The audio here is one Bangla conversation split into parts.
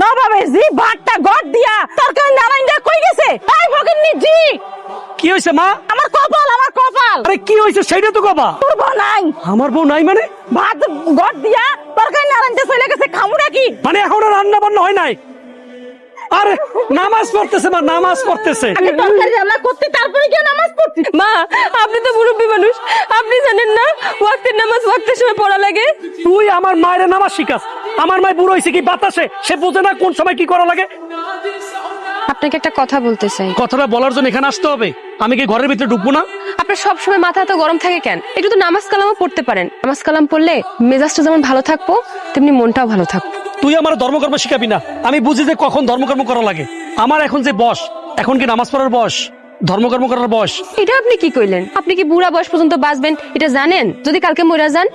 নবাবে জি ভাতটা গড় দিয়া তরকারি নারায়ণটা কই গেছে? এই ভগিনী জি, কি হয়েছে মা? আমার কপাল, আমার কপাল। আরে কি হয়েছে সেটা তো কবা। তোর বউ নাই। আমার বউ নাই মানে? ভাত গড় দিয়া তরকারি নারায়ণটা চলে গেছে, খামুটা কি? মানে এখনো রান্না বান্না হয় নাই? আরে নামাজ পড়তেছে মা, নামাজ পড়তেছে। আমি তরকারি রান্না করতে তারপরে গিয়ে নামাজ পড়ছি। মা, আপনি তো মুরব্বী মানুষ, আপনি জানেন না ওয়াক্তের নামাজ ওয়াক্তের সময় পড়া লাগে? তুই আমার মায়ের নামাজ শিখাস? আমার মায় বুড়ো হয়েছে কি বাতাসে, সে বোঝে না কোন সময় কি করা লাগে। আপনাকে একটা কথা বলতে চাই। কথাটা বলার জন্য এখানে আসতে হবে? আমি কি ঘরের ভিতরে ঢুকবো না? আপনার সব সময় মাথা এত গরম থাকে কেন? একটু তো নামাজ কালামও পড়তে পারেন। নামাজ কালাম পড়লে মেজাজটা যেমন ভালো থাকবো, তেমনি মনটাও ভালো থাকবো। তুই আমার ধর্মকর্ম শিখাবি না? আমি বুঝি যে কখন ধর্মকর্ম করা লাগে। আমার এখন যে বয়স, এখন কি নামাজ পড়ার বয়স, ধর্মকর্ম করার বয়স? এটা আপনি কি কইলেন? আপনি কি বুড়া বয়স পর্যন্ত বাঁচবেন এটা জানেন? যদি কালকে মরে যান?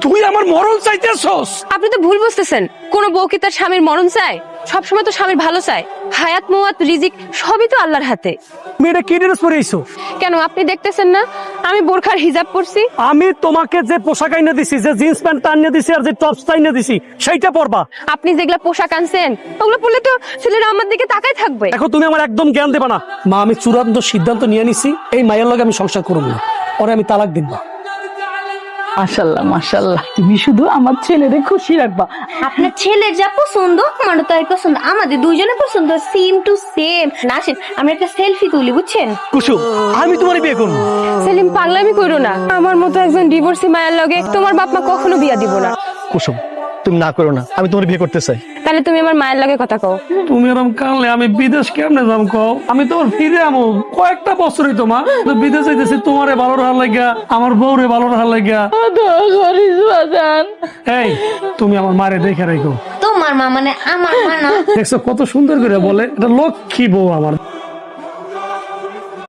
তুই আমার মরণ চাইতেছস? আপনি তো ভুল বুঝতেছেন। কোন বউ কি তার স্বামীর মরণ চায়? সবসময় তো স্বামীর ভালো চায়। হায়াত মুয়াত রিজিক সবই তো আল্লাহর হাতে। তুমি এটা কি ড্রেস পরেছো? কেন আপনি দেখতেছেন না আমি বোরখার হিজাব পরছি? আমি তোমাকে যে পোশাক আইনে দিছি, যে জিন্স প্যান্ট আইনে দিছি আর যে টপস আইনে দিছি, সেইটা পরবা। আপনি যেগুলা পোশাক আনছেন ওগুলো পরলে তো ছেলেরা আমার দিকে তাকায় থাকবে। এখন তুমি আমার একদম জ্ঞান দেবা না। মা, আমি চূড়ান্ত সিদ্ধান্ত নিয়ে নিছি, এই মায়ের লগে আমি সংসার করব না। ওরে আমি তালাক দিব। মাশাআল্লাহ মাশাআল্লাহ, তুমি শুধু আমার ছেলেরে খুশি রাখবা। আপনার ছেলের যা পছন্দ আমারও তাই পছন্দ, আমাদের দুইজনের পছন্দ সেম টু সেম। না আসেন আমরা একটা সেলফি তুলি, বুঝছেন? কুসুম, আমি তোমার বিয়ে করবো। সেলিম পাগলামি কইরো না। আমার মতো একজন ডিভোর্সি মায়ের লগে তোমার বাপ মা কখনো বিয়া দিব না। কুসুম, তুমি না করো না, আমি তোমার বিয়ে করতে চাই। তাহলে তুমি আমার মায়ের লগে কথা কও। তুমি এরকম কানলে আমি বিদেশ কেমনে যাম কও? আমি তোমার ফিরে আমো কয়েকটা বছরই তোমার বিদেশ যাইতেছি, তোমারে ভালো রাখার লাগিয়া, আমার বউরে ভালো রাখার লাগিয়া। এই তুমি আমার মারে দেখে রাখো। তোমার মা মানে আমার মা না। দেখছো কত সুন্দর করে বলে, এটা লক্ষ্মী বউ আমার।